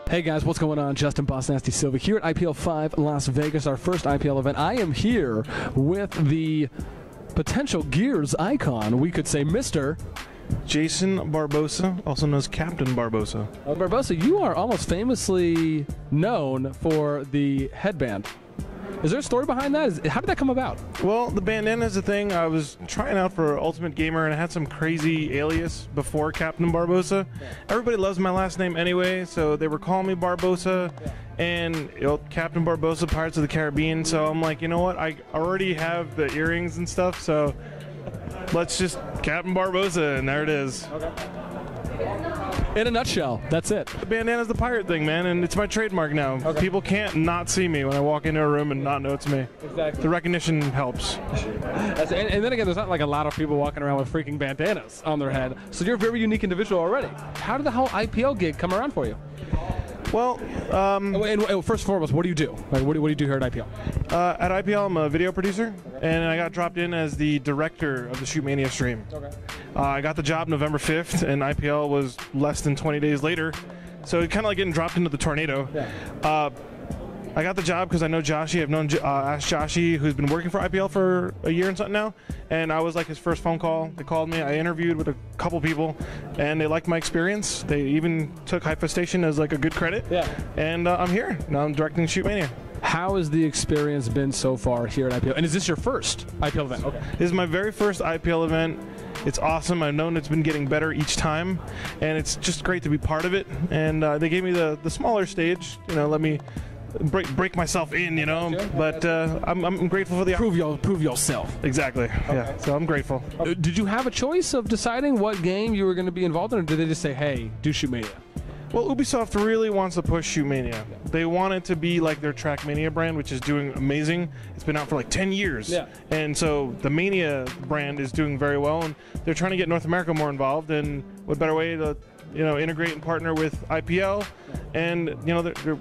Hey guys, what's going on? Justin BOSSNASTi Silva here at IPL5 Las Vegas, our first IPL event. I am here with the potential Gears icon, we could say Mr. Jason Barbosa, also known as Captain Barbosa. Barbosa, you are almost famously known for the headband. Is there a story behind that? How did that come about? Well, the bandana is a thing. I was trying out for Ultimate Gamer, and I had some crazy alias before Captain Barbosa. Yeah. Everybody loves my last name anyway, so they were calling me Barbosa. Yeah. And Captain Barbosa, Pirates of the Caribbean. So I'm like, you know what? I already have the earrings and stuff, so let's just Captain Barbosa, and there it is. Okay. In a nutshell, that's it. The bandana's the pirate thing, man, and it's my trademark now. Okay. People can't not see me when I walk into a room and not know it's me. Exactly. The recognition helps. and then again, there's not like a lot of people walking around with freaking bandanas on their head, so you're a very unique individual already. How did the whole IPL gig come around for you? Well, first and foremost, what do you do? Like, what do you do here at IPL? At IPL, I'm a video producer, and I got dropped in as the director of the ShootMania stream. Okay. I got the job November 5th, and IPL was less than 20 days later, so it kind of like getting dropped into the tornado. Yeah. I got the job because I know Joshi. I've known Ask Joshi, who's been working for IPL for a year and something now, and I was like his first phone call. They called me. I interviewed with a couple people, and they liked my experience. They even took Hypha as like a good credit. Yeah. And I'm here now. I'm directing ShootMania. How has the experience been so far here at IPL? And is this your first IPL event? Okay. This is my very first IPL event. It's awesome. I've known it's been getting better each time, and it's just great to be part of it. And they gave me the smaller stage. Let me break myself in, but I'm grateful for the prove yourself. Exactly. Okay. Yeah. So I'm grateful. Did you have a choice of deciding what game you were going to be involved in, or did they just say, "Hey, do ShootMania"? Well, Ubisoft really wants to push ShootMania. They want it to be like their Trackmania brand, which is doing amazing. It's been out for like 10 years. Yeah. And so the Mania brand is doing very well, and they're trying to get North America more involved, and what better way to integrate and partner with IPL, and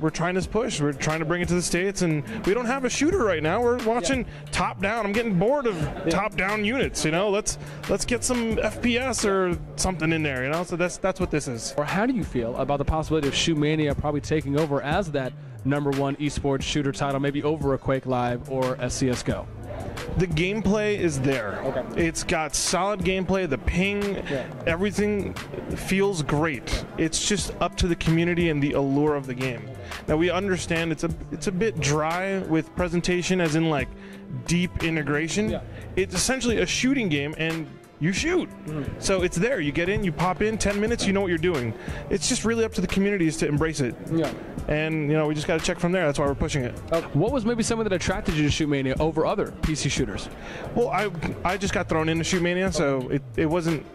we're trying this push. We're trying to bring it to the States, and we don't have a shooter right now. We're watching top down. I'm getting bored of top down units. Let's get some FPS or something in there. So that's what this is. Or how do you feel about the possibility of ShootMania probably taking over as that #1 esports shooter title, maybe over a Quake Live or a CS:GO? The gameplay is there. Okay. It's got solid gameplay. The ping, everything feels great. It's just up to the community and the allure of the game. Now we understand it's a bit dry with presentation, as in like deep integration. Yeah. It's essentially a shooting game, and you shoot. So it's there. You get in, you pop in, 10 minutes, you know what you're doing. It's just really up to the communities to embrace it. Yeah. And we just got to check from there. That's why we're pushing it. What was maybe something that attracted you to ShootMania over other PC shooters? Well, I just got thrown into ShootMania, so it wasn't.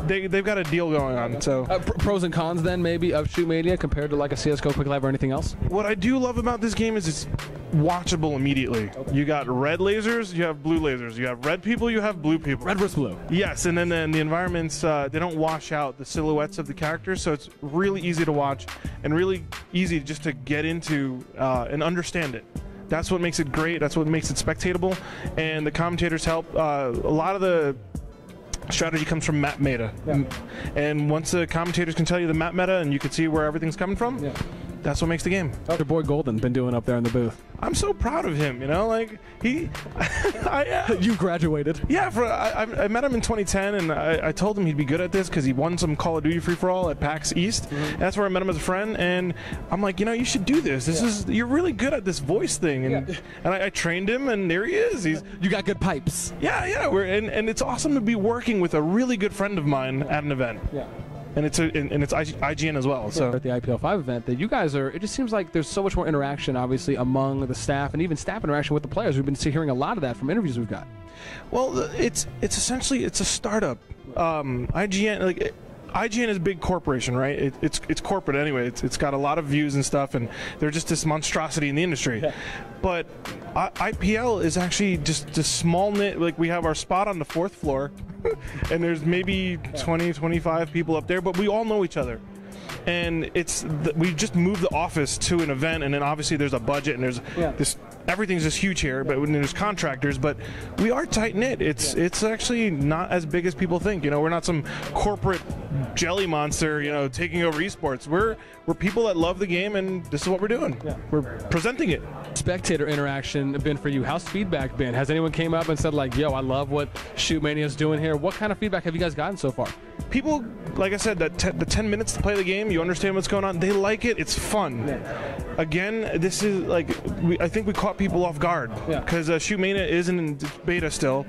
They've got a deal going on. So pros and cons then maybe of ShootMania compared to like a CS:GO, Quick Live, or anything else? What I do love about this game is it's watchable immediately. Okay. You got red lasers, you have blue lasers. You have red people, you have blue people. Red versus blue. Yes, and then the environments, they don't wash out the silhouettes of the characters, so it's really easy to watch and really easy just to get into and understand it. That's what makes it great. That's what makes it spectatable, and the commentators help. A lot of the strategy comes from map meta, and once the commentators can tell you the map meta and you can see where everything's coming from, that's what makes the game. Your boy Golden been doing up there in the booth. I'm so proud of him, like he you graduated. Yeah, I met him in 2010, and I told him he'd be good at this because he won some Call of Duty free-for-all at PAX East. And that's where I met him as a friend, and I'm like, you should do this. You're really good at this voice thing, and I trained him, and there he is. You got good pipes. Yeah. And it's awesome to be working with a really good friend of mine at an event. Yeah. And it's IGN as well. So at the IPL5 event, that you guys are, it just seems like there's so much more interaction, obviously, among the staff, and even staff interaction with the players. We've been hearing a lot of that from interviews we've got. Well, it's essentially a startup. IGN, IGN is a big corporation, right? It's corporate anyway. It's got a lot of views and stuff, and they're just this monstrosity in the industry. Yeah. But IPL is actually just a small knit. Like, we have our spot on the 4th floor, and there's maybe 20, 25 people up there, but we all know each other. And we just moved the office to an event, and then obviously there's a budget, and there's this everything's just huge here, but when there's contractors, but we are tight-knit. It's actually not as big as people think. You know, we're not some corporate jelly monster, you know, taking over esports. We're people that love the game, and this is what we're doing. Yeah. We're presenting it. Spectator interaction been for you? How's feedback been? Has anyone came up and said like, yo, I love what ShootMania is doing here? What kind of feedback have you guys gotten so far? People, like I said, the 10 minutes to play the game, you understand what's going on, they like it, it's fun. Yeah. Again, this is like, I think we caught people off guard, because ShootMania is in beta still,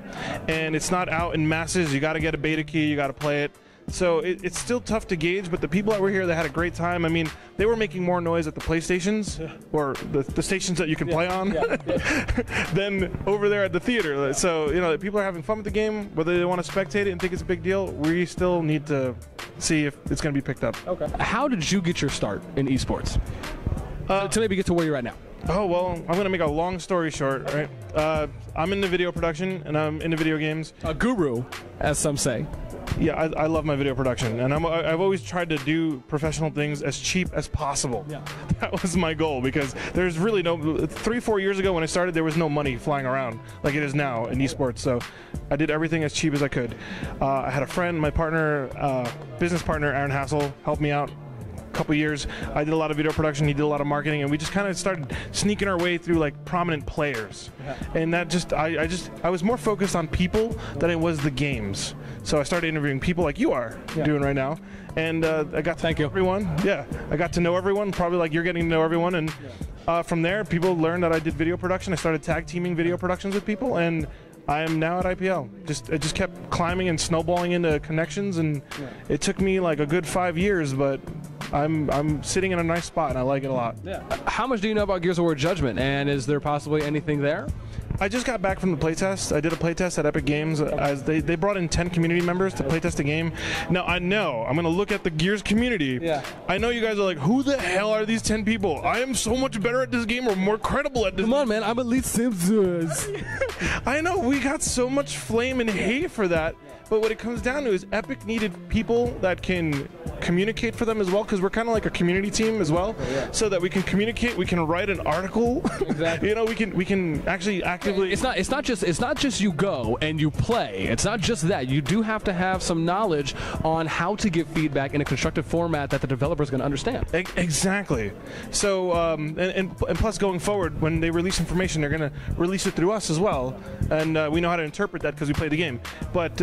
and it's not out in masses. You got to get a beta key, you got to play it. So it's still tough to gauge, but the people that were here, they had a great time. I mean, they were making more noise at the PlayStations, or the stations that you can play on, than over there at the theater. So, you know, people are having fun with the game, whether they want to spectate it and think it's a big deal. We still need to see if it's going to be picked up. Okay. How did you get your start in esports? To maybe get to where you're at now. Oh, well, I'm going to make a long story short, right? I'm into video production, and I'm into video games. A guru, as some say. Yeah, I love my video production, and I've always tried to do professional things as cheap as possible. Yeah. That was my goal, because there's really no 3-4 years ago when I started, there was no money flying around like it is now in esports. So I did everything as cheap as I could. I had a friend, my partner, business partner, Aaron Hassel, helped me out. Couple years. I did a lot of video production, he did a lot of marketing, and we just kind of started sneaking our way through like prominent players. And that just I was more focused on people than it was the games. So I started interviewing people like you are doing right now, and I got to know everyone. Yeah, I got to know everyone, probably like you're getting to know everyone, and from there people learned that I did video production. I started tag teaming video productions with people, and I am now at IPL. It just kept climbing and snowballing into connections, and it took me like a good 5 years, but I'm sitting in a nice spot, and I like it a lot. Yeah. How much do you know about Gears of War Judgment, and is there possibly anything there? I just got back from the playtest. I did a playtest at Epic Games. As they brought in 10 community members to playtest the game. Now I know I'm going to look at the Gears community. Yeah. I know you guys are like, who the hell are these 10 people? I am so much better at this game, or more credible at this. Come on, man. I'm Elite Simpsons. I know we got so much flame and hate for that. But what it comes down to is Epic needed people that can communicate for them as well, because we're kind of like a community team as well, so that we can communicate, we can write an article. Exactly. You know, we can actually actively. It's not just you go and you play. It's not just that. You do have to have some knowledge on how to give feedback in a constructive format that the developer is going to understand. Exactly. So and plus going forward, when they release information, they're going to release it through us as well, and we know how to interpret that because we played the game. But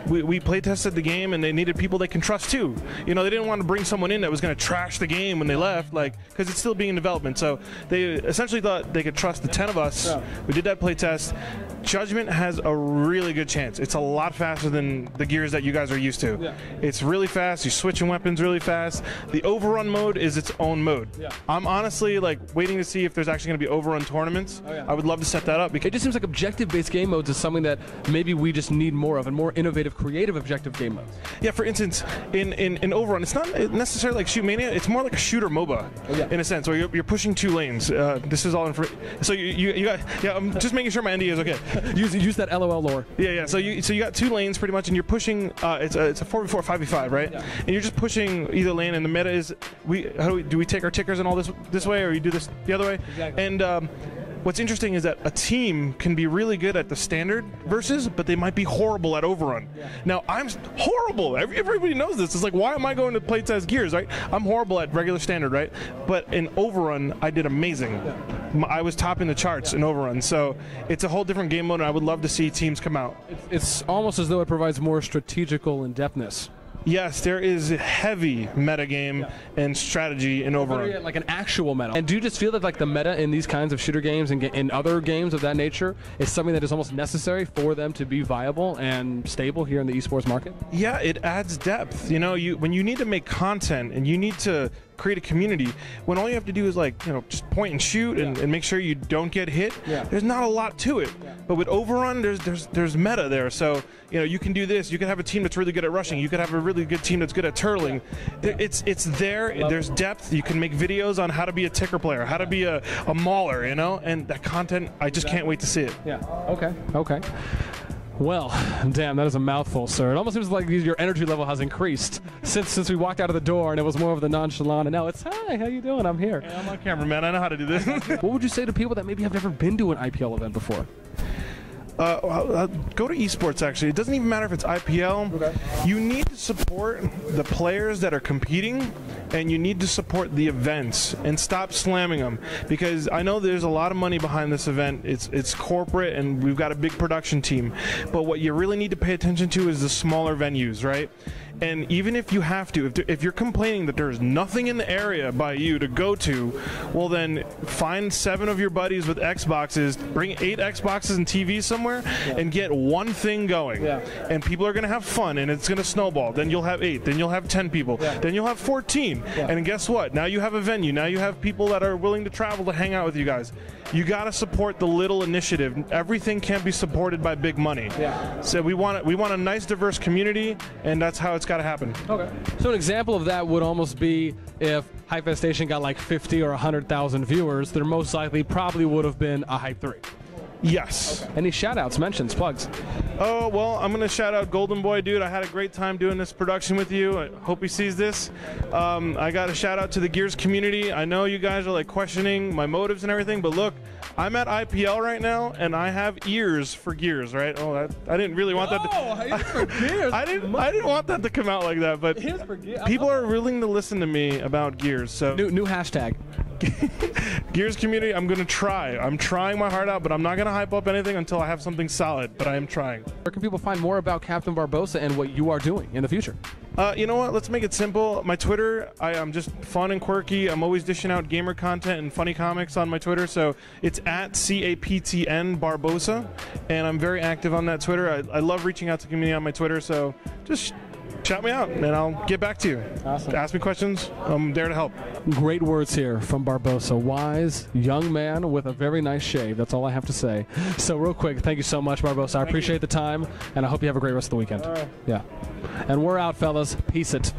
we play tested the game, and they needed people they can trust too. You know, they didn't want to bring someone in that was going to trash the game when they left, like, because it's still being in development. So they essentially thought they could trust the 10 of us. Yeah. We did that play test. Judgment has a really good chance. It's a lot faster than the Gears that you guys are used to. Yeah. It's really fast. You're switching weapons really fast. The overrun mode is its own mode. Yeah. I'm honestly like waiting to see if there's actually going to be overrun tournaments. Oh, yeah. I would love to set that up, because it just seems like objective-based game modes is something that maybe we just need more of, and more innovative, creative objective game modes. Yeah, for instance, in overrun, it's not necessarily like ShootMania. It's more like a shooter MOBA in a sense, where you're pushing 2 lanes. This is all so you got. Yeah, I'm just making sure my NDA is okay. Use that LOL lore. Yeah. So you got 2 lanes pretty much, and you're pushing. It's a 4v4, 5v5, right? Yeah. And you're just pushing either lane. And the meta is do we take our tickers and all this way, or you do this the other way? Exactly. And what's interesting is that a team can be really good at the standard versus, but they might be horrible at overrun. Yeah. Now, I'm horrible. Everybody knows this. It's like, why am I going to play test Gears, right? I'm horrible at regular standard, right? But in overrun, I did amazing. Yeah. I was topping the charts in overrun. So it's a whole different game mode, and I would love to see teams come out. It's almost as though it provides more strategical in-depthness. Yes, there is heavy metagame and strategy in overrun. Like an actual meta. And do you just feel that like the meta in these kinds of shooter games and in other games of that nature is something that is almost necessary for them to be viable and stable here in the esports market? Yeah, it adds depth. You know, when you need to make content and you need to create a community, when all you have to do is like, you know, just point and shoot and make sure you don't get hit, there's not a lot to it. But with overrun, there's meta there. So, you know, you can do this. You can have a team that's really good at rushing. You could have a really good team that's good at turtling. It's there. There's depth. You can make videos on how to be a ticker player, how to be a mauler, you know, and that content, I just can't wait to see it. Yeah. Okay. Well, damn, that is a mouthful, sir. It almost seems like your energy level has increased since we walked out of the door, and it was more of the nonchalant, and now it's, hi, how you doing? I'm here. Yeah, I'm on camera, man. I know how to do this. What would you say to people that maybe have never been to an IPL event before? Go to esports, actually. It doesn't even matter if it's IPL. Okay. You need to support the players that are competing, and you need to support the events and stop slamming them, because I know there's a lot of money behind this event. It's corporate, and we've got a big production team. But what you really need to pay attention to is the smaller venues, right? And even if you have to, if you're complaining that there's nothing in the area by you to go to, well then find 7 of your buddies with Xboxes, bring 8 Xboxes and TVs somewhere, and get one thing going. Yeah. And people are going to have fun, and it's going to snowball. Then you'll have 8, then you'll have 10 people, then you'll have 14. Yeah. And guess what? Now you have a venue. Now you have people that are willing to travel to hang out with you guys. You got to support the little initiative. Everything can't be supported by big money. Yeah. So we want a nice, diverse community, and that's how it's got to happen. Okay. So an example of that would almost be if Hype Station got like 50 or 100,000 viewers, there most likely probably would have been a Hype 3. Yes. Okay. Any shout-outs, mentions, plugs? Oh, well, I'm going to shout out Golden Boy, dude. I had a great time doing this production with you. I hope he sees this. I got a shout out to the Gears community. I know you guys are like questioning my motives and everything, but look, I'm at IPL right now, and I have ears for Gears, right? Oh, I didn't really want that to... ears for Gears? I didn't want that to come out like that, but people are willing to listen to me about Gears, so... New hashtag. Gears community, I'm going to try. I'm trying my heart out, but I'm not going to hype up anything until I have something solid, but I am trying. Where can people find more about CaptnBarbosa and what you are doing in the future? You know what? Let's make it simple. My Twitter, I'm just fun and quirky. I'm always dishing out gamer content and funny comics on my Twitter, so it's at CaptnBarbosa, and I'm very active on that Twitter. I love reaching out to the community on my Twitter, so just shout me out, and I'll get back to you. Awesome. Ask me questions. I'm there to help. Great words here from Barbosa. Wise, young man with a very nice shave. That's all I have to say. So real quick, thank you so much, Barbosa. I appreciate the time, and I hope you have a great rest of the weekend. Yeah. And we're out, fellas. Peace it.